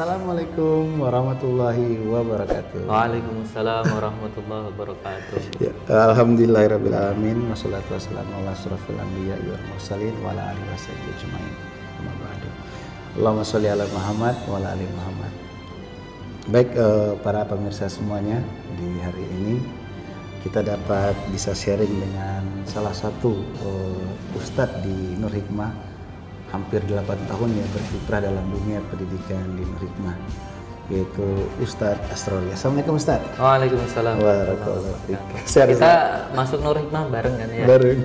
Assalamualaikum warahmatullahi wabarakatuh. Waalaikumsalam warahmatullahi wabarakatuh. Ya, alhamdulillahirabbil alamin wassalatu wassalamu ala asyrofil anbiya wal mursalin wa ala alihi washabihi ajmain. Amma ba'du. Allahumma sholli ala Muhammad wa ala ali Muhammad. Baik, para pemirsa semuanya, di hari ini kita dapat bisa sharing dengan salah satu ustadz di Nur Hikmah. Hampir 8 tahun ya berkiprah dalam dunia pendidikan di Nur Hikmah, yaitu Ustadz Asrori. Assalamualaikum Ustadz. Waalaikumsalam. Kita masuk Nur Hikmah bareng kan ya? Bareng.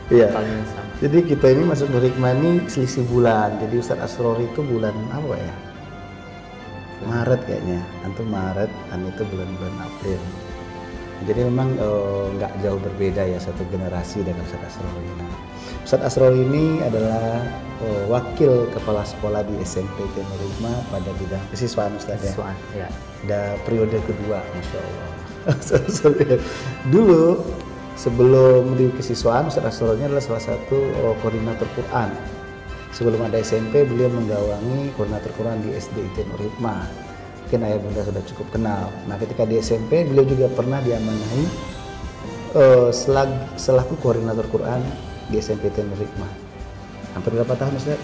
Iya. Tahun yang sama. Jadi kita ini masuk Nur Hikmah ini selisih bulan. Jadi Ustadz Asrori itu bulan apa ya? Maret kayaknya. Antum Maret, dan itu bulan-bulan April. Jadi memang nggak jauh berbeda ya satu generasi dengan Ustadz Asrori. Ustadz Asrori ini adalah wakil kepala sekolah di SMP Nur Hikmah pada bidang kesiswaan Ustadz ya. Ada periode kedua, Masya Allah. Dulu sebelum di kesiswaan, Ustadz Asrori ini adalah salah satu koordinator Quran. Sebelum ada SMP, beliau menggawangi koordinator Quran di SD Nur Hikmah. Mungkin ayah bunda sudah cukup kenal. Nah, ketika di SMP, beliau juga pernah diamanahi selaku koordinator Quran di SMP Nur Hikmah. Hampir berapa tahun Ustaz?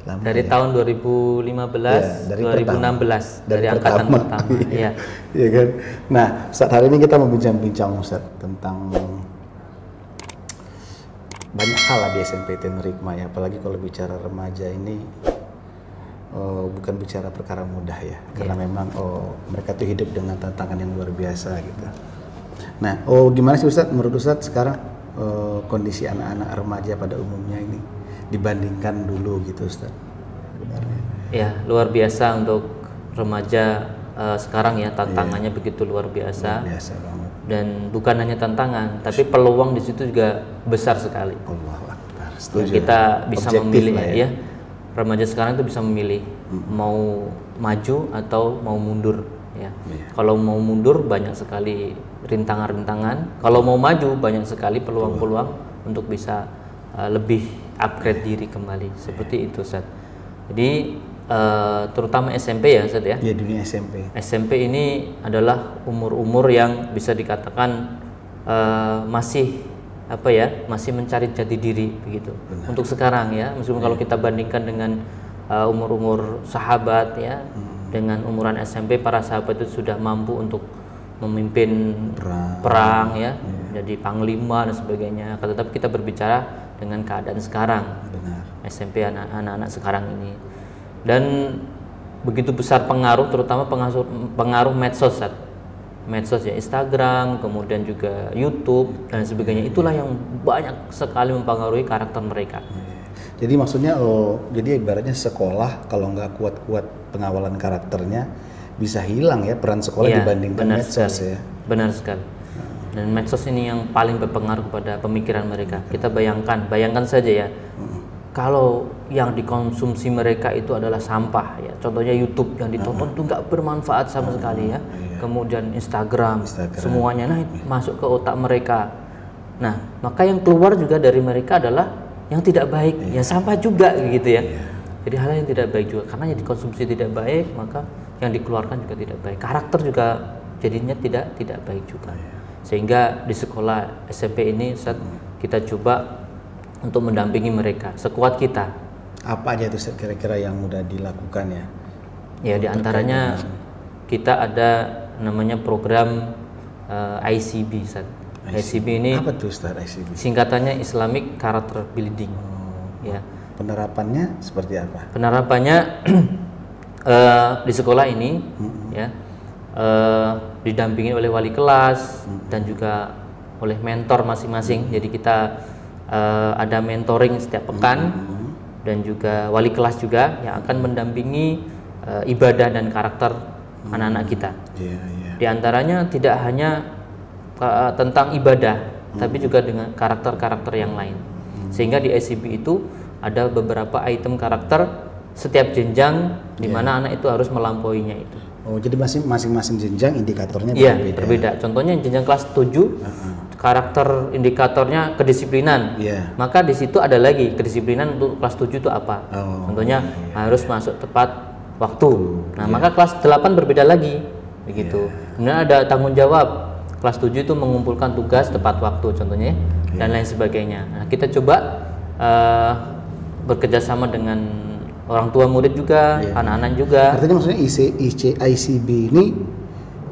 Lama, dari ya? tahun 2015, ya, dari 2016, dari angkatan pertama. Iya. Iya kan? Nah, saat hari ini kita mau bincang-bincang Ustaz tentang banyak hal lah di SMP Nur Hikmah ya, apalagi kalau bicara remaja ini bukan bicara perkara mudah ya, karena memang mereka tuh hidup dengan tantangan yang luar biasa gitu. Nah, gimana sih Ustaz menurut Ustaz sekarang kondisi anak-anak remaja pada umumnya ini dibandingkan dulu gitu Ustaz? Ya, luar biasa untuk remaja sekarang ya, tantangannya begitu luar biasa. Luar biasa banget. Dan bukan hanya tantangan, tapi peluang di situ juga besar sekali. Allahu Akbar. Setuju. Kita bisa objektif memilih ya. Remaja sekarang itu bisa memilih mau maju atau mau mundur ya. Kalau mau mundur banyak sekali rintangan-rintangan, kalau mau maju banyak sekali peluang-peluang untuk bisa lebih upgrade diri kembali. Seperti itu Ustaz. Jadi terutama SMP ya Ustaz ya. Iya, dunia SMP. SMP ini adalah umur-umur yang bisa dikatakan masih masih mencari jati diri begitu. Benar. Untuk sekarang ya, meskipun kalau kita bandingkan dengan umur-umur sahabat ya, dengan umuran SMP, para sahabat itu sudah mampu untuk memimpin perang ya, jadi panglima dan sebagainya. Tetapi kita berbicara dengan keadaan sekarang. Benar. SMP anak-anak sekarang ini, dan begitu besar pengaruh, terutama pengaruh medsos ya, Instagram, kemudian juga YouTube dan sebagainya. Itulah yang banyak sekali mempengaruhi karakter mereka. Jadi maksudnya jadi ibaratnya sekolah kalau nggak kuat-kuat pengawalan karakternya bisa hilang ya peran sekolah dibandingkan medsos ya. Benar sekali. Dan medsos ini yang paling berpengaruh kepada pemikiran mereka. Kita bayangkan saja ya. Kalau yang dikonsumsi mereka itu adalah sampah ya, contohnya YouTube yang ditonton itu nggak bermanfaat sama sekali ya. Kemudian Instagram, semuanya masuk ke otak mereka. Nah, maka yang keluar juga dari mereka adalah yang tidak baik, ya sampah juga gitu ya. Jadi hal yang tidak baik juga, karena yang dikonsumsi tidak baik, maka yang dikeluarkan juga tidak baik. Karakter juga jadinya tidak baik juga. Sehingga di sekolah SMP ini kita coba untuk mendampingi mereka sekuat kita. Apa aja itu kira-kira yang mudah dilakukan ya? Ya, diantaranya kita ada namanya program ICB. ICB ini apa tuh Ustaz ICB? Singkatannya Islamic Character Building. Ya. Penerapannya seperti apa? Penerapannya di sekolah ini ya didampingi oleh wali kelas dan juga oleh mentor masing-masing. Jadi kita ada mentoring setiap pekan dan juga wali kelas juga yang akan mendampingi ibadah dan karakter anak-anak kita. Di antaranya tidak hanya tentang ibadah, tapi juga dengan karakter-karakter yang lain. Sehingga di ICB itu ada beberapa item karakter setiap jenjang di mana anak itu harus melampauinya itu. Oh, jadi masing-masing jenjang indikatornya berbeda. Contohnya jenjang kelas 7 karakter indikatornya kedisiplinan. Maka di situ ada lagi kedisiplinan untuk kelas 7 itu apa. Contohnya harus masuk tepat waktu. Nah, maka kelas 8 berbeda lagi begitu. Kemudian ada tanggung jawab. Kelas 7 itu mengumpulkan tugas tepat waktu contohnya dan lain sebagainya. Nah, kita coba bekerja sama dengan orang tua murid juga, anak-anak juga. Artinya maksudnya ICB ini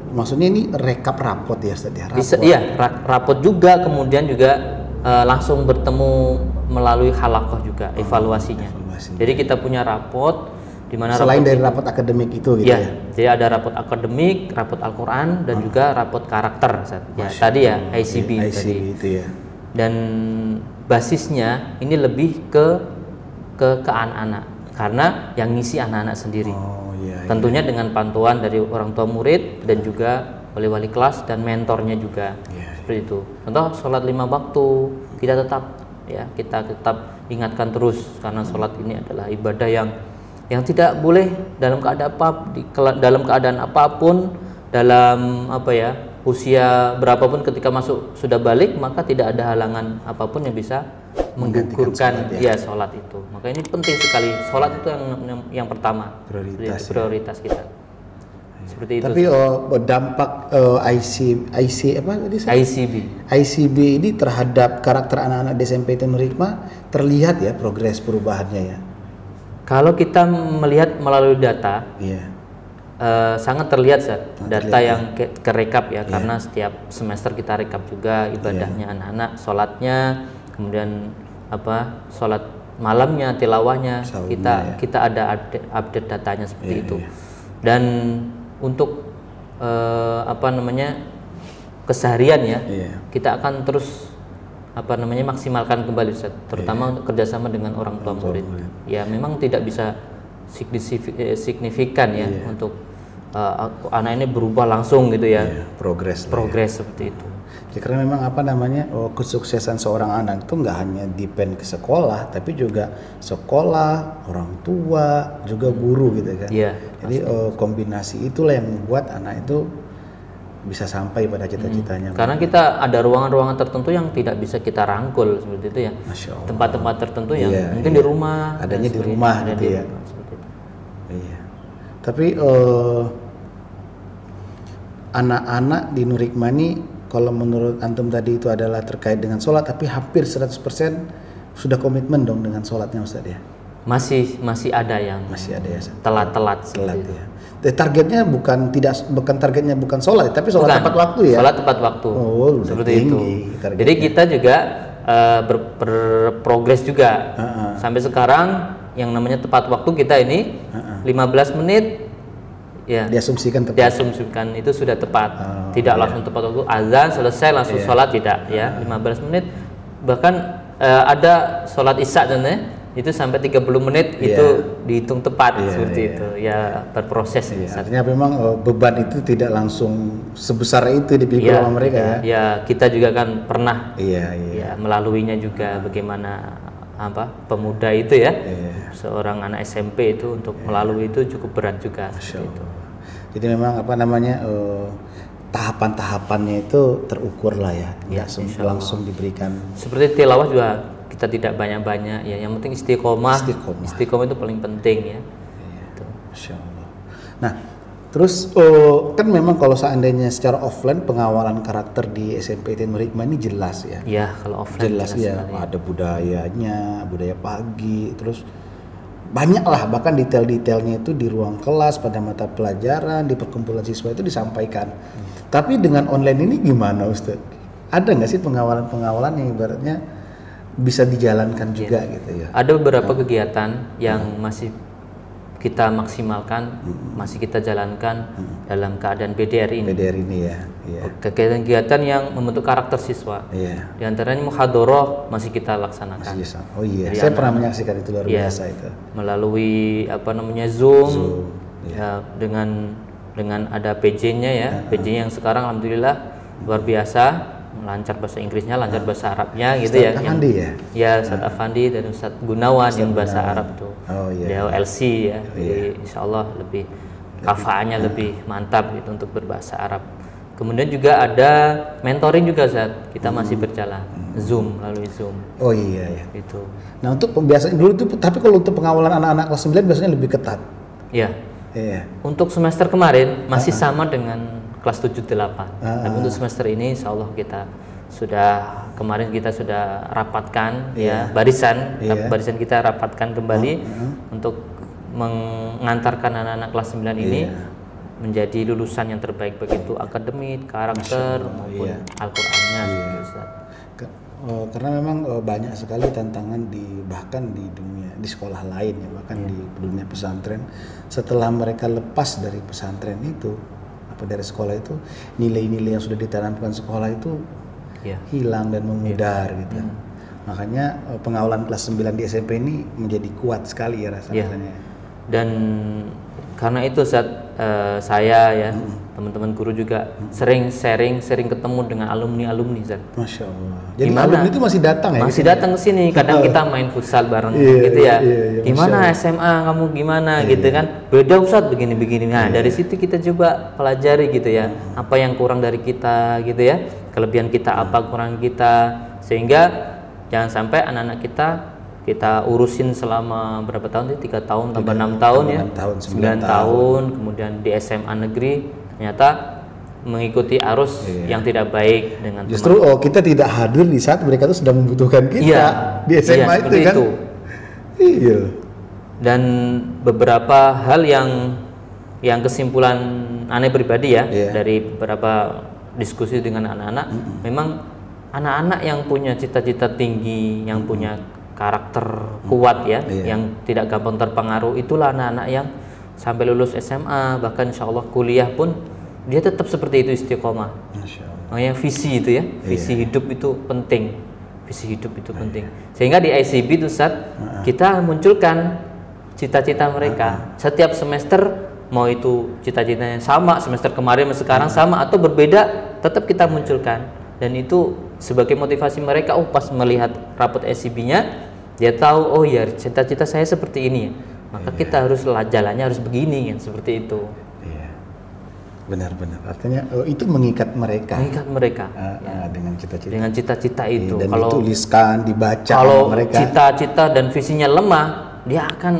maksudnya ini rekap rapot ya Ustaz ya? Iya, rapot juga, kemudian juga langsung bertemu melalui halakoh juga, evaluasinya. Jadi kita punya rapot di mana selain dari rapot akademik itu gitu ya. Jadi ada rapot akademik, rapot Al-Qur'an dan juga rapot karakter Ustaz. Ya, tadi ya ICB tadi. Itu ya. Dan basisnya ini lebih ke anak-anak karena yang ngisi anak-anak sendiri. Tentunya dengan pantuan dari orang tua murid dan juga wali-wali kelas dan mentornya juga. Seperti itu. Contoh sholat 5 waktu kita tetap ingatkan terus karena sholat ini adalah ibadah yang tidak boleh dalam keadaan apapun, dalam usia berapapun, ketika masuk sudah balik maka tidak ada halangan apapun yang bisa menggugurkan sholat itu. Maka ini penting sekali, sholat itu yang pertama, prioritas kita. Seperti itu. Tapi dampak ICB ini terhadap karakter anak-anak di SMP Nur Hikmah terlihat ya progres perubahannya ya. Kalau kita melihat melalui data, sangat terlihat data yang kerekap ya, karena setiap semester kita rekap juga ibadahnya anak-anak, sholatnya, kemudian sholat malamnya, tilawahnya, kita ada update datanya seperti itu. Dan untuk keseharian ya, kita akan terus maksimalkan kembali Ustaz, terutama untuk kerjasama dengan orang tua murid. Ya memang tidak bisa signifikan ya untuk anak ini berubah langsung gitu ya. Progres seperti itu. Ya, karena memang kesuksesan seorang anak itu nggak hanya depend ke sekolah, tapi juga sekolah, orang tua, juga guru gitu kan. Jadi kombinasi itulah yang membuat anak itu bisa sampai pada cita-citanya. Karena kita ada ruangan-ruangan tertentu yang tidak bisa kita rangkul seperti itu ya. Tempat-tempat tertentu yang mungkin di rumah, adanya di rumah gitu ya. Tapi anak-anak di Nur Hikmah ini kalau menurut antum tadi itu adalah terkait dengan sholat, tapi hampir 100% sudah komitmen dong dengan sholatnya Ustaz ya? Masih ada yang ya telat ya. Targetnya bukan targetnya bukan sholat, tapi sholat tepat waktu ya. Sholat tepat waktu. Seperti itu. Targetnya. Jadi kita juga berprogres juga. Sampai sekarang yang namanya tepat waktu kita ini 15 menit ya. Diasumsikan itu sudah tepat. Tidak langsung tepat waktu azan selesai langsung sholat, tidak ya. 15 menit, bahkan ada sholat isya itu sampai 30 menit itu dihitung tepat seperti itu ya, berproses. Artinya memang beban itu tidak langsung sebesar itu dipikul sama mereka ya. Kita juga kan pernah melaluinya juga, bagaimana pemuda itu ya, seorang anak SMP itu untuk melalui itu cukup berat juga seperti itu. Jadi memang tahapan-tahapannya itu terukur lah ya, langsung diberikan. Seperti tilawah juga kita tidak banyak-banyak ya, yang penting istiqomah itu paling penting ya. Masya Allah. Nah terus kan memang kalau seandainya secara offline pengawalan karakter di SMP Nur Hikmah ini jelas ya. Iya, kalau offline jelas ya, ada budayanya, budaya pagi, terus banyak lah, bahkan detail-detailnya itu di ruang kelas, pada mata pelajaran, di perkumpulan siswa itu disampaikan. Tapi dengan online ini gimana Ustaz? Ada nggak sih pengawalan yang ibaratnya bisa dijalankan juga gitu ya? Ada beberapa kegiatan yang masih kita maksimalkan, masih kita jalankan dalam keadaan BDR ini. BDR ini ya. Kegiatan-kegiatan yang membentuk karakter siswa. Di antaranya muhadharah masih kita laksanakan. Oh iya, saya pernah menyaksikan itu, luar biasa itu. Melalui Zoom. Ya, dengan ada PJ-nya ya. PJ yang sekarang alhamdulillah luar biasa. Lancar bahasa Inggrisnya, lancar bahasa Arabnya gitu ya. Ustadz Afandi ya? Ustadz Afandi dan Ustadz Gunawan yang bahasa Arab tuh. Dia LC ya. Jadi insya Allah lebih kafaannya lebih mantap gitu untuk berbahasa Arab. Kemudian juga ada mentoring juga Ustadz. Kita masih berjalan melalui Zoom. Oh iya. Itu. Nah untuk pembiasaan dulu itu, tapi kalau untuk pengawalan anak-anak kelas 9 biasanya lebih ketat. Iya. Iya. Untuk semester kemarin masih sama dengan kelas 7-8. Tapi untuk semester ini insya Allah kita kemarin kita sudah rapatkan ya barisan, barisan kita rapatkan kembali untuk mengantarkan anak-anak kelas 9 ini menjadi lulusan yang terbaik, begitu akademik, karakter maupun Al-Qur'annya gitu, Ustaz. Karena memang banyak sekali tantangan bahkan di dunia, di sekolah lain ya, bahkan di dunia pesantren. Setelah mereka lepas dari pesantren itu, dari sekolah itu, nilai-nilai yang sudah ditanamkan sekolah itu hilang dan memudar gitu. Makanya pengawalan kelas 9 di SMP ini menjadi kuat sekali ya rasanya. Dan karena itu saya ya teman-teman guru juga sering ketemu dengan alumni Zat. Masya Allah. Jadi alumni itu masih datang ya? Masih datang ke sini. Kadang kita main futsal bareng gitu ya. Gimana SMA kamu gimana gitu kan? Beda Ustaz begini-begini. Nah dari situ kita coba pelajari gitu ya. Apa yang kurang dari kita gitu ya? Kelebihan kita apa, kurang kita, sehingga jangan sampai anak-anak kita urusin selama berapa tahun sih? 3 tahun tambah 6 tahun ya, 9 tahun, kemudian di SMA negeri ternyata mengikuti arus yang tidak baik dengan justru kita tidak hadir di saat mereka itu sudah membutuhkan kita di SMA itu kan. Iya. Dan beberapa hal yang kesimpulan aneh pribadi ya dari beberapa diskusi dengan anak-anak, memang anak-anak yang punya cita-cita tinggi, yang punya karakter kuat ya, yang tidak gampang terpengaruh, itulah anak-anak yang sampai lulus SMA, bahkan insya Allah kuliah pun dia tetap seperti itu, istiqomah. Makanya visi itu ya, visi hidup itu penting, visi hidup itu penting. Sehingga di ICB itu kita munculkan cita-cita mereka setiap semester, mau itu cita-citanya sama semester kemarin sekarang sama atau berbeda, tetap kita munculkan. Dan itu sebagai motivasi mereka, pas melihat rapot ICB-nya dia tahu, oh ya cita-cita saya seperti ini, maka kita harus jalannya harus begini kan, seperti itu. Benar-benar, artinya itu mengikat mereka dengan cita-cita. Dengan cita-cita itu. Dan kalau dituliskan, dibaca kalau mereka. Cita-cita dan visinya lemah, dia akan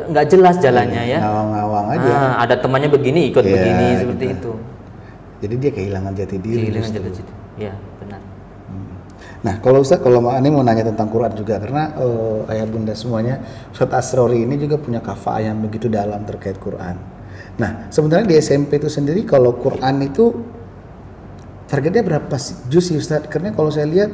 nggak jelas jalannya ya. Ngawang-ngawang aja. Ada temannya begini, ikut begini, seperti itu. Jadi dia kehilangan jati diri. Kehilangan cita-cita. Ya, benar. Nah, kalau Ustaz, kalau ini mau nanya tentang Quran juga, karena ayah bunda semuanya, Ustaz Asrori ini juga punya kafah yang begitu dalam terkait Quran. Nah, sebenarnya di SMP itu sendiri kalau Quran itu targetnya berapa juz sih Ustaz? Karena kalau saya lihat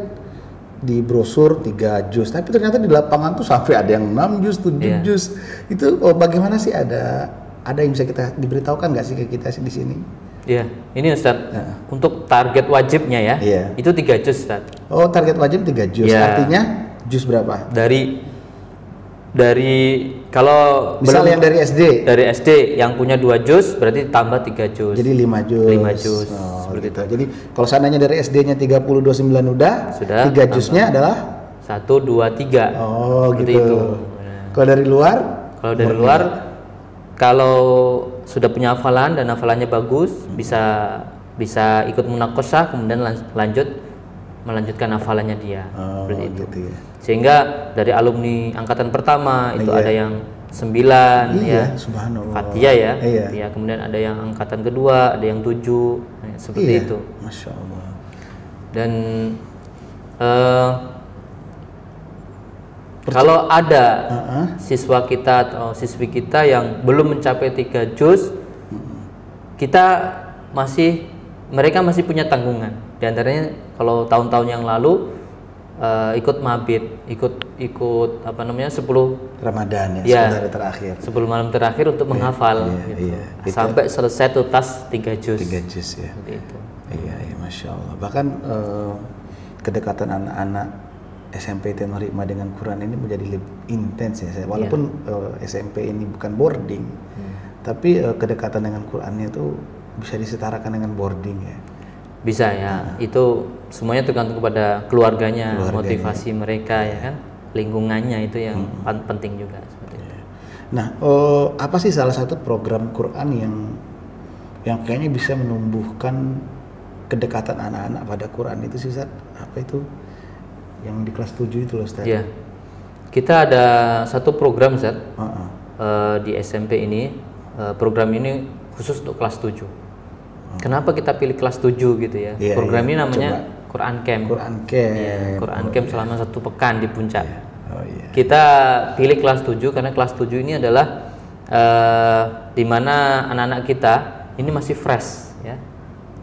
di brosur 3 juz, tapi ternyata di lapangan tuh sampai ada yang 6 juz, 7 juz. Itu bagaimana sih, ada yang bisa kita diberitahukan nggak sih ke kita di sini? Iya, ini Ustaz, untuk target wajibnya ya, itu 3 juz Ustaz. Oh, target wajib 3 juz, artinya juz berapa? Dari kalau misal yang dari SD yang punya 2 juz berarti tambah 3 juz. Jadi 5 juz. 5 juz. Seperti itu. Jadi kalau seandainya dari SD-nya 30-29 sudah 3 juznya adalah 1 2 3. Oh, seperti gitu. Itu. Kalau dari luar? Kalau sudah punya hafalan dan hafalannya bagus, bisa ikut munakosah, kemudian melanjutkan hafalannya dia. Seperti itu. Gitu ya. Sehingga dari alumni angkatan pertama itu ada yang 9 ya, Fathia ya, Fathia. Kemudian ada yang angkatan kedua, ada yang 7, seperti itu. Masya Allah. Dan kalau ada siswa kita atau siswi kita yang belum mencapai 3 juz, mereka masih punya tanggungan. Di antaranya kalau tahun-tahun yang lalu ikut mabit, ikut 10 Ramadan ya, 10 malam terakhir untuk menghafal sampai selesai tuntas 3 juz. 3 juz ya. Itu. Iya, Masya Allah. Bahkan kedekatan anak-anak SMP Tenor Hikmah dengan Quran ini menjadi lebih intens ya. Walaupun SMP ini bukan boarding, tapi kedekatan dengan Qurannya itu bisa disetarakan dengan boarding ya. Bisa ya, itu semuanya tergantung kepada keluarganya, motivasi mereka ya kan, lingkungannya itu yang penting juga seperti itu. Nah, apa sih salah satu program Quran yang kayaknya bisa menumbuhkan kedekatan anak-anak pada Quran itu sih Ustaz? Apa itu? Yang di kelas 7 itu loh Ustaz. Iya. Kita ada satu program Ustaz di SMP ini, program ini khusus untuk kelas 7. Kenapa kita pilih kelas 7 gitu ya? Iya, Program iya. ini namanya Coba. Quran Camp. Quran Camp. Iya, Quran Camp selama 1 pekan di Puncak. Oh iya. Kita pilih kelas 7 karena kelas 7 ini adalah di mana anak-anak kita ini masih fresh ya.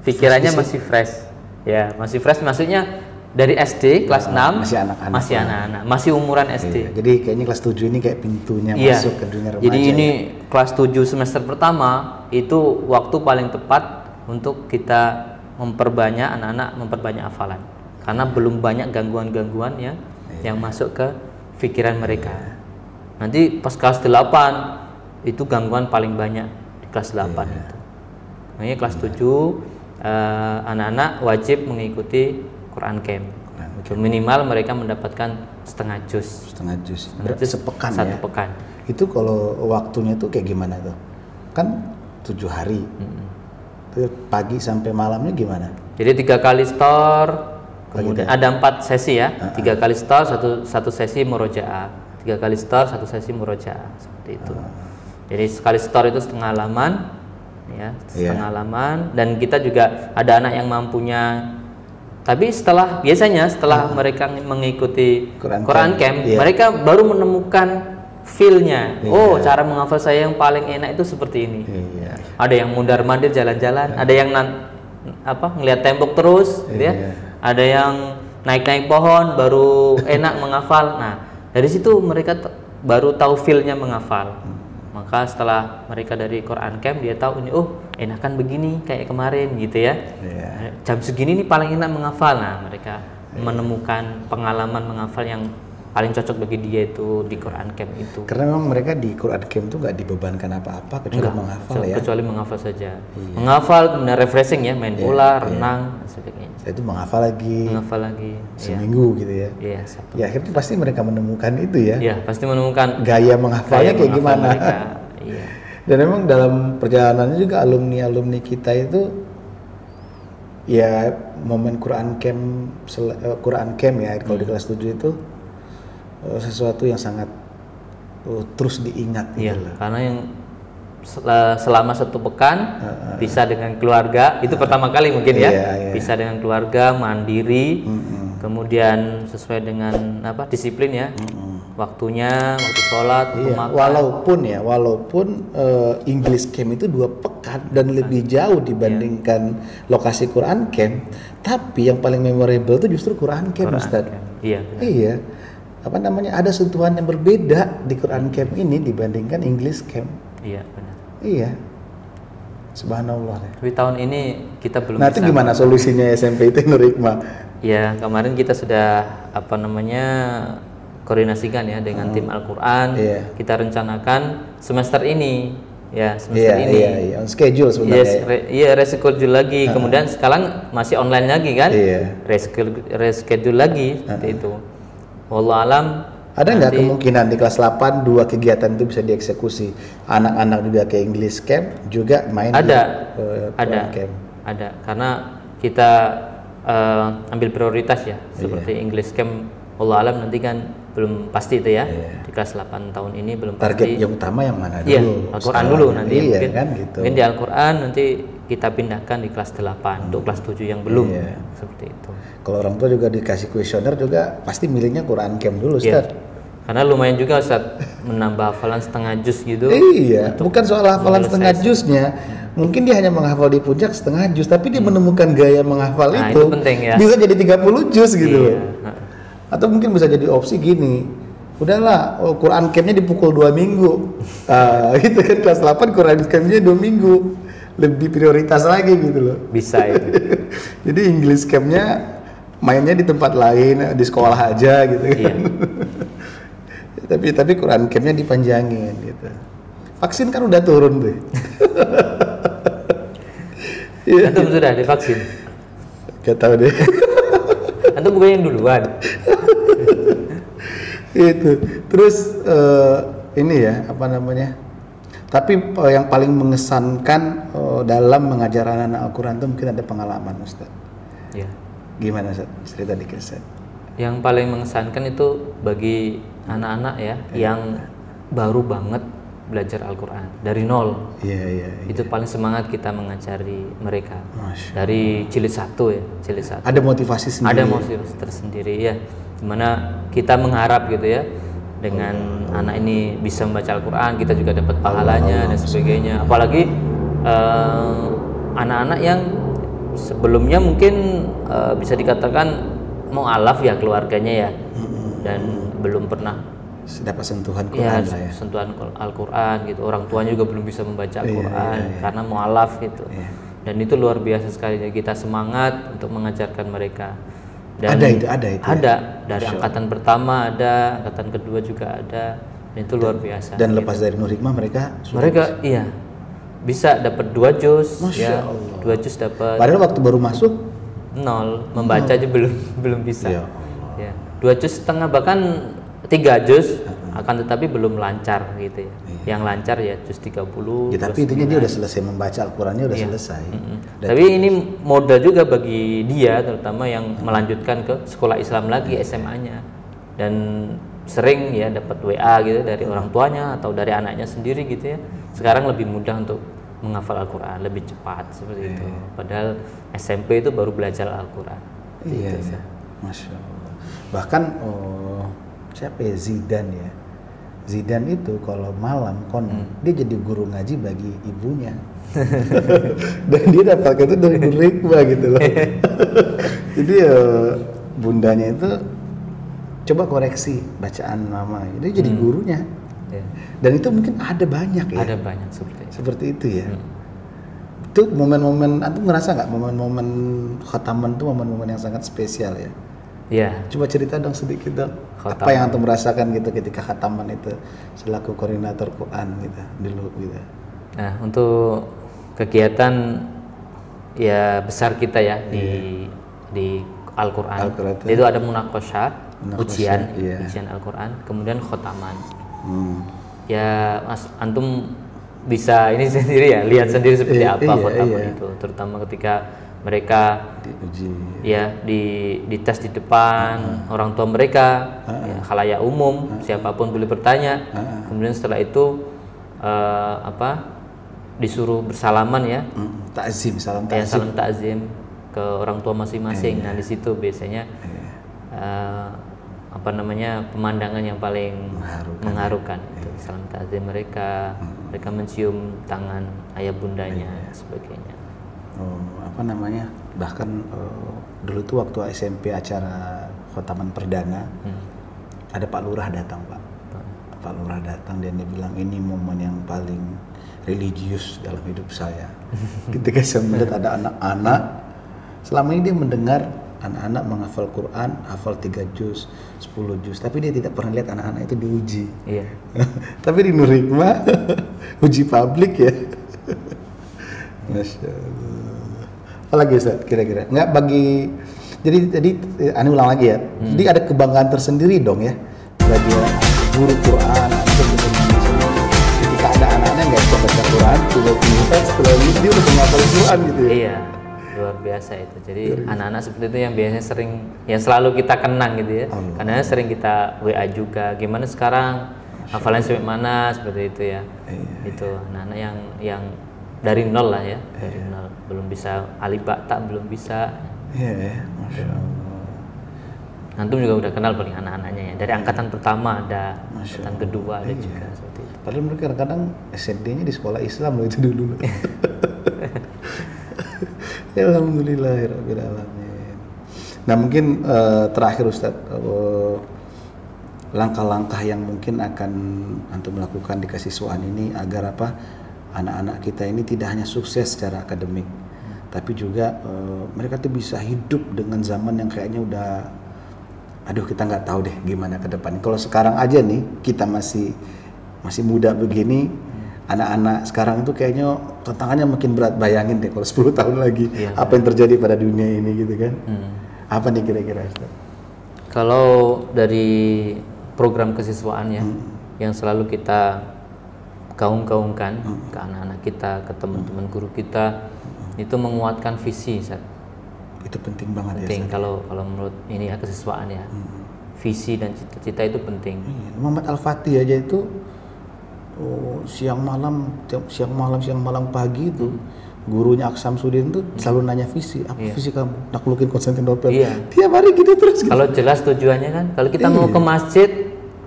Pikirannya masih fresh. Ya, masih fresh maksudnya dari SD kelas 6 masih anak-anak. Masih anak-anak, masih umuran SD. Iya, jadi kayaknya kelas 7 ini kayak pintunya Iya. masuk ke dunia remaja. Jadi ini ya. kelas 7 semester pertama itu waktu paling tepat untuk kita memperbanyak anak-anak, memperbanyak hafalan. Karena belum banyak gangguan-gangguan yang masuk ke pikiran mereka. Nanti pas kelas 8 itu gangguan paling banyak di kelas 8 itu. Makanya kelas 7 anak-anak wajib mengikuti Quran Camp. Minimal mereka mendapatkan setengah juz. Berarti sepekan Satu ya. pekan. Itu kalau waktunya tuh kayak gimana tuh? Kan 7 hari. Terus pagi sampai malamnya gimana? Jadi 3 kali store, kemudian ada 4 sesi ya. 3 kali store, satu sesi murojaah. 3 kali store, 1 sesi murojaah, seperti itu. Jadi sekali store itu setengah halaman, ya, setengah halaman. Dan kita juga ada anak yang mampunya. Tapi biasanya setelah mereka mengikuti Quran Camp, mereka baru menemukan feel-nya. Oh, cara menghafal saya yang paling enak itu seperti ini. Ada yang mundar-mandir jalan-jalan, ada yang ngelihat tembok terus, gitu ya. Ada yang naik-naik pohon baru enak menghafal. Nah, dari situ mereka baru tahu feel-nya menghafal. Maka setelah mereka dari Quran Camp dia tahu ini, oh enakan begini kayak kemarin gitu ya. Jam segini nih paling enak menghafal. Nah, mereka menemukan pengalaman menghafal yang paling cocok bagi dia itu di Quran Camp itu. Karena memang mereka di Quran Camp itu nggak dibebankan apa-apa kecuali menghafal ya. Kecuali menghafal saja. Menghafal kemudian refreshing ya, main bola, renang dan sebagainya. Itu menghafal lagi. Seminggu gitu ya. Iya. Ya akhirnya pasti mereka menemukan itu ya. Iya, pasti menemukan gaya menghafalnya kayak gimana. Iya. Dan memang dalam perjalanannya juga alumni kita itu ya momen Quran Camp ya kalau di kelas 7 itu sesuatu yang sangat terus diingat gitu loh. Karena yang selama 1 pekan bisa dengan keluarga itu pertama kali mungkin ya. Bisa dengan keluarga, mandiri, kemudian sesuai dengan disiplin ya. Waktunya, waktu sholat, makan. Walaupun English Camp itu 2 pekan dan lebih jauh dibandingkan lokasi Quran Camp, tapi yang paling memorable itu justru Quran Camp, Ustaz. Iya. Ada sentuhan yang berbeda di Quran Camp ini dibandingkan English Camp. Iya, benar. Iya. Subhanallah. Tapi tahun ini kita belum Nanti bisa. Gimana solusinya SMP itu Nur Hikmah? Ya, kemarin kita sudah koordinasikan ya dengan tim Al-Qur'an. Kita rencanakan semester ini ya, ini. On schedule sebenarnya. Reschedule lagi. Kemudian sekarang masih online lagi kan? Reschedule lagi seperti itu. Wallahualam. Ada nggak kemungkinan di kelas 8 2 kegiatan itu bisa dieksekusi? Anak-anak juga ke English Camp juga main Camp. Ada, karena kita ambil prioritas ya, seperti English Camp. Wallahualam nanti kan belum pasti itu ya. Di kelas 8 tahun ini belum Target pasti. yang utama yang mana dulu? Iya, Al-Qur'an dulu nanti mungkin. Kan, gitu. Mungkin di Al-Qur'an nanti kita pindahkan di kelas 8 untuk kelas 7 yang belum. Seperti itu. Kalau orang tua juga dikasih kuesioner juga pasti milihnya Quran Camp dulu, Ustaz. Karena lumayan juga Ustaz menambah hafalan setengah juz gitu. Iya, bukan soal hafalan setengah juznya. Mungkin dia hanya menghafal di puncak setengah juz, tapi dia menemukan gaya menghafal itu penting ya. Bisa jadi 30 juz gitu loh. Atau mungkin bisa jadi opsi gini. Udahlah, Quran Camp-nya dipukul 2 minggu. Gitu kan, kelas 8 Quran Camp-nya 2 minggu. Lebih prioritas lagi gitu loh. Bisa itu. Jadi English Camp-nya mainnya di tempat lain, di sekolah aja gitu kan. Tapi Quran Camp-nya dipanjangin gitu. Vaksin kan udah turun tuh. Antum sudah divaksin? Gak tahu deh. Antum bukan yang duluan. Itu. Terus ini ya, tapi yang paling mengesankan dalam mengajar anak-anak Al-Quran itu mungkin ada pengalaman, Ustaz. Iya. Gimana, Ustaz? Cerita dikit, Ustaz. Yang paling mengesankan itu bagi anak-anak ya, yang baru banget belajar Al-Quran dari nol. Iya. Itu paling semangat kita mengajari mereka. Masya Dari jilid 1 ya, jilid 1. Ada motivasi sendiri. Ada motivasi tersendiri ya. Dimana kita mengharap gitu ya, dengan anak ini bisa membaca Al-Quran, kita juga dapat pahalanya dan sebagainya. Apalagi anak-anak yang sebelumnya mungkin bisa dikatakan mu'alaf ya keluarganya ya, dan belum pernah dapat sentuhan Quran lah ya. sentuhan Al-Quran gitu. Orang tuanya juga belum bisa membaca Al-Quran karena mu'alaf gitu. Dan itu luar biasa sekali. Jadi kita semangat untuk mengajarkan mereka. Dan ada itu. Ada dari angkatan pertama ada, angkatan kedua juga ada. Dan itu luar biasa. Dan lepas dari Nur Hikmah mereka iya bisa dapat 2 juz Masya ya. Allah. 2 juz dapat. Padahal waktu baru masuk 0, membaca aja belum bisa. Ya Ya. 2 juz setengah bahkan 3 juz akan tetapi belum lancar gitu ya. Yang lancar ya juz 30. ya, tapi intinya dia udah selesai membaca Al-Qurannya udah selesai. Tapi ini modal juga bagi dia terutama yang melanjutkan ke sekolah Islam lagi SMA-nya. Dan sering ya dapat WA gitu dari orang tuanya atau dari anaknya sendiri gitu ya. Sekarang lebih mudah untuk menghafal Al-Quran, lebih cepat seperti itu. Padahal SMP itu baru belajar Al-Quran. Iya. Masya Allah. Bahkan siapa ya, Zidane itu kalau malam dia jadi guru ngaji bagi ibunya. Dan dia dapatkan itu dari Nur Hikmah gitu loh. Jadi bundanya itu coba koreksi bacaan mama, jadi gurunya. Dan itu mungkin ada banyak ya. Ada banyak seperti itu ya. Itu momen-momen, antum ngerasa nggak momen-momen khataman itu momen-momen yang sangat spesial ya? Iya. Coba cerita dong sedikit dong. Apa yang antum merasakan gitu ketika khataman itu selaku koordinator Quran gitu dulu gitu. Nah, untuk kegiatan ya besar kita ya di Al-Quran. Itu ada munaqasyah, ujian Al-Quran, kemudian khotaman. Ya Mas antum bisa ini sendiri ya, lihat sendiri seperti apa khotaman itu, terutama ketika mereka diuji ya di tes di depan orang tua mereka, ya, khalayak umum, siapapun boleh bertanya. Kemudian setelah itu disuruh bersalaman ya, salam takzim ke orang tua masing-masing. Nah di situ biasanya pemandangan yang paling mengharukan itu salam takzim mereka mencium tangan ayah bundanya sebagainya. Bahkan dulu tuh waktu SMP acara khotaman perdana ada Pak Lurah datang Pak Lurah datang dan dia bilang ini momen yang paling religius dalam hidup saya. Ketika saya melihat ada anak-anak, selama ini dia mendengar anak-anak menghafal Quran, hafal 3 juz, 10 juz, tapi dia tidak pernah lihat anak-anak itu diuji. Iya. Tapi di Nur Hikmah uji publik ya. Masya Allah. Apalagi Ustaz kira-kira? Nggak bagi, jadi Ani ulang lagi ya. Jadi ada kebanggaan tersendiri dong ya bagi guru Quran atau guru Indonesia. Ketika ada anak-anak nggak bisa baca Quran, tiba-tiba setelah ini dia udah menghafal Quran gitu ya. Iya. Luar biasa itu. Jadi anak-anak seperti itu yang biasanya yang selalu kita kenang gitu ya. Karena sering kita WA juga. Gimana sekarang? Hafalan sampai mana? Seperti itu ya. Itu anak-anak yang dari nol lah ya. Dari nol. Belum bisa alif ba ta belum bisa. Iya, Masya Allah. Antum juga udah kenal paling anak-anaknya ya. Dari angkatan pertama ada, angkatan kedua ada juga seperti itu. Padahal mereka kadang-kadang SD-nya di sekolah Islam loh itu dulu. Alhamdulillahirabbil alamin. Nah mungkin terakhir Ustadz, langkah-langkah yang mungkin akan antum melakukan di kesiswaan ini agar anak-anak kita ini tidak hanya sukses secara akademik, tapi juga mereka tuh bisa hidup dengan zaman yang kayaknya udah, kita nggak tahu deh gimana ke depan. Kalau sekarang aja nih kita masih muda begini. Anak-anak sekarang itu kayaknya tantangannya makin berat. Bayangin deh kalau 10 tahun lagi apa yang terjadi pada dunia ini gitu kan. Apa nih kira-kira Ustaz? Kalau dari program kesiswaan ya yang selalu kita gaung-gaungkan ke anak-anak kita, ke teman-teman guru kita, itu menguatkan visi Ustaz. Itu penting banget penting, ya. Kalau menurut ini ya kesiswaan ya. Visi dan cita-cita itu penting. Muhammad Al-Fatih aja itu siang malam pagi itu gurunya Aksam Sudin tuh selalu nanya visi, apa visi kamu? Naklukin Konstantinopel. Tiap hari gitu terus. Kalau jelas tujuannya kan, kalau kita mau ke masjid,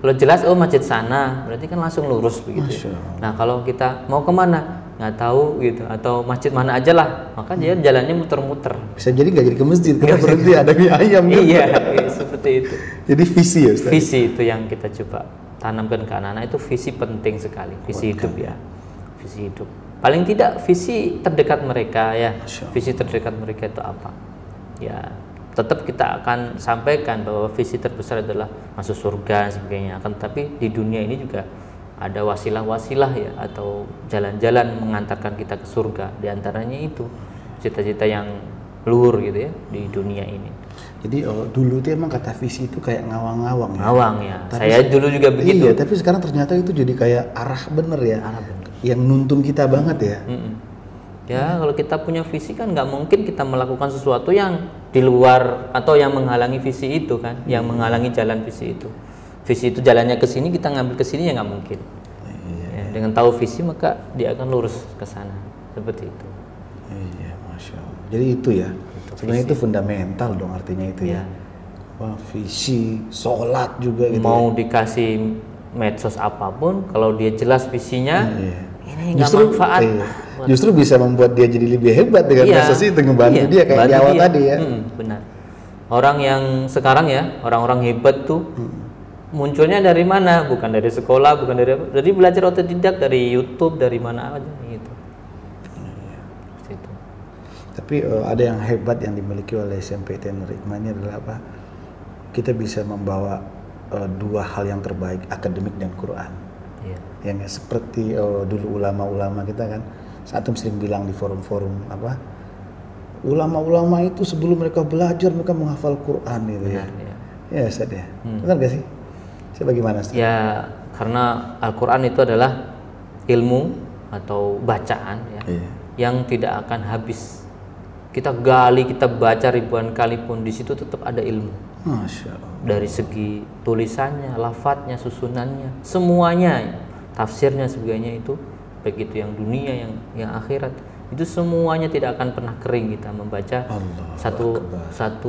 kalau jelas masjid sana, berarti kan langsung lurus begitu. Nah kalau kita mau kemana nggak tahu gitu, atau masjid mana aja lah, maka dia jalannya muter-muter. Bisa jadi nggak jadi ke masjid, karena berhenti ada mie ayam. Iya, seperti itu. Jadi visi ya Ustaz? Visi itu yang kita coba tanamkan ke anak-anak, itu visi penting sekali, visi hidup ya, visi hidup. Paling tidak visi terdekat mereka ya, visi terdekat mereka itu apa? Ya, tetap kita akan sampaikan bahwa visi terbesar adalah masuk surga dan sebagainya. Akan tetapi di dunia ini juga ada wasilah-wasilah ya, atau jalan-jalan mengantarkan kita ke surga. Di antaranya itu cita-cita yang luhur gitu ya di dunia ini. Jadi dulu tuh emang kata visi itu kayak ngawang-ngawang ya. Ngawang ya. Saya dulu juga begitu. Iya, tapi sekarang ternyata itu jadi kayak arah bener ya. Arah bener. Yang nuntun kita banget ya. Ya kalau kita punya visi kan nggak mungkin kita melakukan sesuatu yang di luar atau yang menghalangi visi itu kan, yang menghalangi jalan visi itu. Visi itu jalannya ke sini, kita ngambil ke sini ya nggak mungkin. Ya, dengan tahu visi maka dia akan lurus ke sana, seperti itu. Iya, Masya Allah. Jadi itu ya. Sebenarnya itu fundamental dong artinya itu ya. Wah, visi, sholat juga gitu. Mau dikasih medsos apapun, kalau dia jelas visinya, ini nggak manfaat. Justru bisa membuat dia jadi lebih hebat dengan medsos itu, ngebantu dia kayak di awal tadi ya. Benar. Orang yang sekarang ya, orang-orang hebat tuh munculnya dari mana? Bukan dari sekolah, bukan dari belajar otodidak, dari YouTube, dari mana aja gitu. Tapi ada yang hebat yang dimiliki oleh SMP Tenor Hikmah ini adalah apa? Kita bisa membawa dua hal yang terbaik, akademik dan Quran. Yang seperti dulu ulama-ulama kita kan, satu sering bilang di forum-forum apa? Ulama-ulama itu sebelum mereka belajar mereka menghafal Quran gitu ya. Ya Ustaz ya. Benar gak sih? Saya bagaimana Ustaz? Ya, karena Al-Quran itu adalah ilmu atau bacaan ya, yang tidak akan habis. Kita gali, kita baca ribuan kali pun di situ tetap ada ilmu. Masya Allah. Dari segi tulisannya, lafadznya, susunannya, semuanya, tafsirnya, sebagainya itu, baik itu yang dunia, yang akhirat, itu semuanya tidak akan pernah kering. Kita membaca satu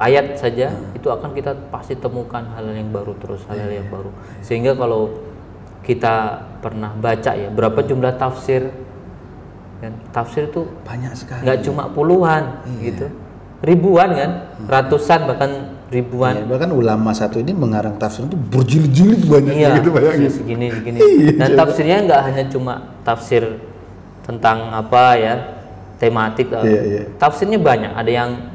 ayat saja, itu akan kita pasti temukan hal yang baru terus, hal yang baru. Sehingga kalau kita pernah baca ya, berapa jumlah tafsir? Dan tafsir itu banyak sekali, nggak cuma puluhan gitu, ribuan kan, ratusan bahkan ribuan. Bahkan ulama satu ini mengarang tafsir itu berjilid-jilid banyak gitu, bayangin. Segini. Dan tafsirnya nggak hanya cuma tafsir tentang apa ya, tematik. Tafsirnya banyak, ada yang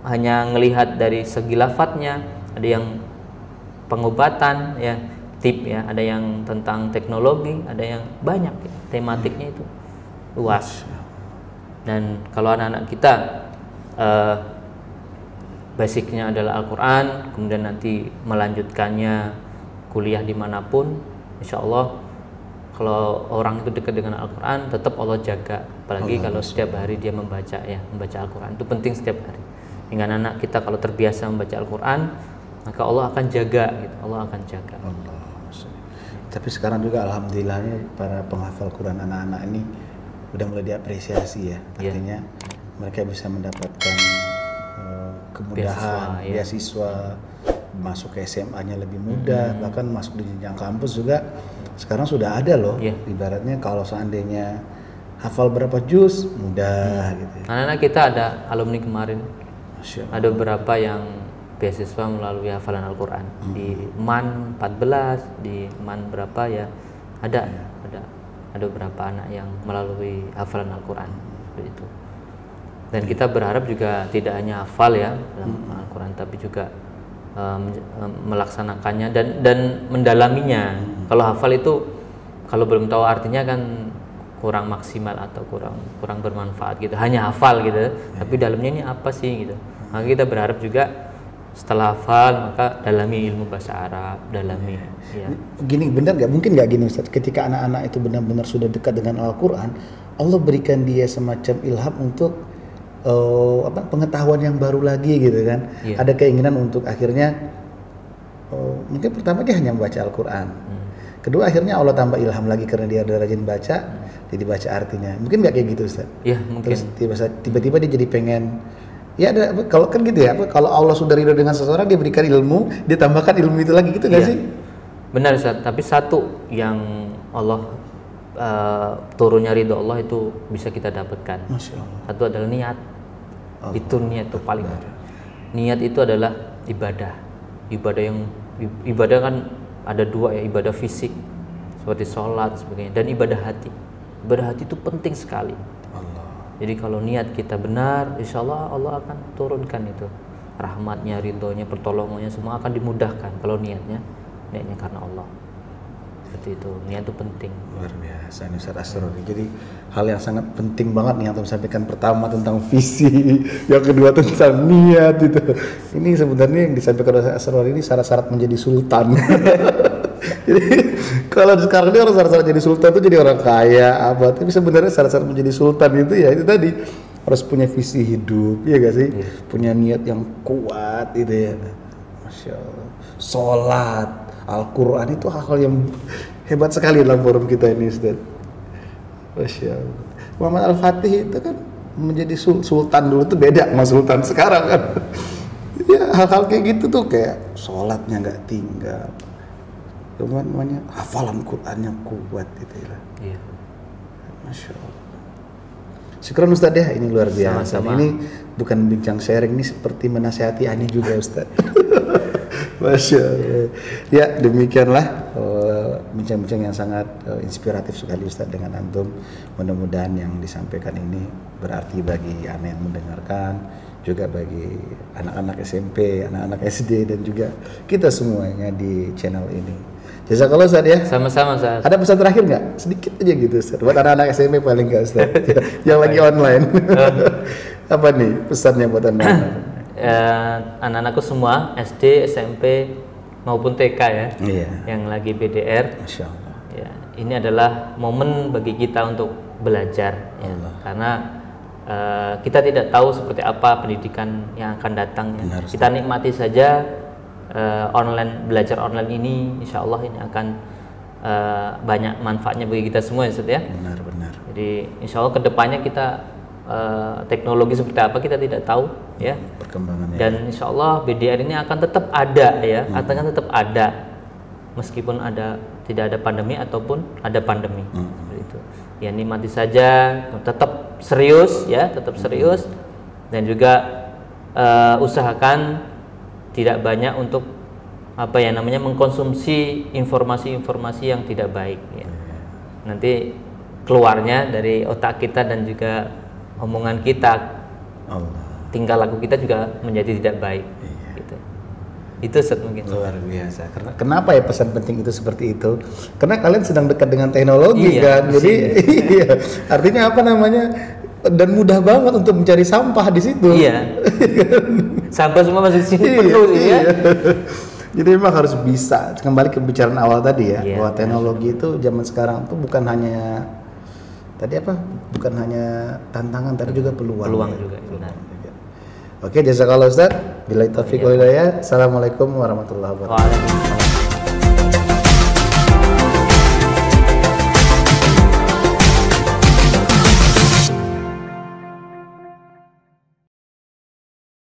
hanya ngelihat dari segi lafadznya, ada yang pengobatan ya, tip ya, ada yang tentang teknologi, ada yang banyak ya, tematiknya itu luas. Dan kalau anak-anak kita basicnya adalah Al-Quran, kemudian nanti melanjutkannya kuliah dimanapun, insya Allah kalau orang itu dekat dengan Al-Quran tetap Allah jaga. Apalagi kalau setiap hari dia membaca Al-Quran, itu penting setiap hari. Hingga anak kita kalau terbiasa membaca Al-Quran, maka Allah akan jaga gitu. Allah akan jaga. Tapi sekarang juga alhamdulillahnya para penghafal Quran anak-anak ini udah mulai diapresiasi ya, artinya mereka bisa mendapatkan kemudahan beasiswa, masuk ke SMA-nya lebih mudah, bahkan masuk di jenjang kampus juga sekarang sudah ada loh. Ibaratnya kalau seandainya hafal berapa juz mudah gitu. Anak-anak kita ada alumni kemarin, ada beberapa yang beasiswa melalui hafalan Al-Quran di MAN 14, di MAN berapa ya, ada beberapa anak yang melalui hafalan Al-Quran itu. Dan kita berharap juga tidak hanya hafal ya dalam Al-Quran, tapi juga melaksanakannya dan mendalaminya. Kalau hafal itu kalau belum tahu artinya kan kurang maksimal atau kurang bermanfaat gitu. Hanya hafal gitu, tapi dalamnya ini apa sih gitu. Maka kita berharap juga setelah hafal maka dalami ilmu bahasa Arab, dalami. Gini benar nggak? Mungkin nggak gini Ustaz, ketika anak-anak itu benar-benar sudah dekat dengan Al-Quran, Allah berikan dia semacam ilham untuk pengetahuan yang baru lagi gitu kan. Ada keinginan untuk akhirnya mungkin pertama dia hanya membaca Al-Quran, Kedua akhirnya Allah tambah ilham lagi karena dia udah rajin baca, jadi baca artinya. Mungkin nggak kayak gitu Ustaz? Iya mungkin. Terus tiba-tiba dia jadi pengen, ya ada, kalau kan gitu ya, kalau Allah sudah ridho dengan seseorang, dia berikan ilmu, dia tambahkan ilmu itu lagi gitu nggak Iya. sih? Benar Ustaz, tapi satu yang Allah turunnya ridho Allah itu bisa kita dapatkan. Masya Allah. Satu adalah niat. Allah. Itu niat itu paling. Niat itu adalah ibadah. Ibadah kan ada dua ya, ibadah fisik seperti sholat sebagainya, dan ibadah hati. Ibadah hati itu penting sekali. Allah. Jadi kalau niat kita benar, insya Allah Allah akan turunkan itu rahmatnya, ridhonya, pertolongannya, semua akan dimudahkan kalau niatnya karena Allah. Seperti itu, niat itu penting. Luar biasa nih Ustaz Asrori. Jadi hal yang sangat penting banget nih yang Antum sampaikan, pertama tentang visi, yang kedua tentang niat itu. Ini sebenarnya yang disampaikan oleh Asrori ini syarat-syarat menjadi sultan. Jadi kalau sekarang ini orang syarat-syarat jadi sultan itu jadi orang kaya apa, tapi sebenarnya syarat-syarat menjadi sultan itu ya itu tadi, harus punya visi hidup, ya gak sih? Punya niat yang kuat itu ya. Masya Allah. Sholat, Al-Quran itu hal-hal yang hebat sekali dalam forum kita ini Ustaz. Masya Allah. Muhammad Al-Fatih itu kan menjadi sultan dulu tuh beda sama sultan sekarang kan. Ya hal-hal kayak gitu tuh, kayak sholatnya nggak tinggal, kemudian namanya hafalan Qurannya kuat gitu ya. Iya. Masya Allah. Syukran Ustaz ya, ini luar biasa. Sama-sama. Ini bukan bincang sharing, ini seperti menasihati Ani juga Ustaz. Masya Allah. Ya demikianlah bincang-bincang yang sangat inspiratif sekali Ustaz dengan Antum. Mudah-mudahan yang disampaikan ini berarti bagi Ana yang mendengarkan, juga bagi anak-anak SMP, anak-anak SD, dan juga kita semuanya di channel ini. Jazakallah Ustaz ya. Sama-sama Ustaz. Ada pesan terakhir nggak? Sedikit aja gitu Ustaz. Buat anak-anak SMP paling nggak Ustaz. Yang lagi online. Apa nih pesannya buat anak-anak? Anak-anakku semua SD, SMP maupun TK ya, Iya. yang lagi BDR. Masya Allah. Ya, ini adalah momen bagi kita untuk belajar, ya. Karena kita tidak tahu seperti apa pendidikan yang akan datang. Ya. Benar, Kita nikmati saja belajar online ini, insya Allah ini akan banyak manfaatnya bagi kita semua ya Ustaz ya. Benar. Jadi insya Allah kedepannya kita teknologi seperti apa kita tidak tahu ya. Perkembangannya. Dan insya Allah BDR ini akan tetap ada ya, akan tetap ada meskipun tidak ada pandemi ataupun ada pandemi. Seperti itu. Ya nikmati saja, tetap serius ya, tetap serius, dan juga usahakan tidak banyak untuk mengkonsumsi informasi-informasi yang tidak baik ya. Nanti keluarnya dari otak kita dan juga omongan kita, tingkah laku kita juga menjadi tidak baik. Gitu. Itu Ustaz mungkin. Luar biasa. Kenapa ya pesan penting itu seperti itu? Karena kalian sedang dekat dengan teknologi kan. Jadi iya. Artinya apa namanya? Dan mudah banget untuk mencari sampah di situ. Iya. Sampah semua masuk sini penuh ya. Jadi memang harus bisa, kembali ke pembicaraan awal tadi ya, Iya, bahwa teknologi itu zaman sekarang tuh bukan hanya tantangan, tapi juga peluang. Peluang juga, benar. Oke, jazakallah Ustaz. Billahi taufiq wal hidayah. Assalamualaikum warahmatullahi wabarakatuh. Waalaikumsalam.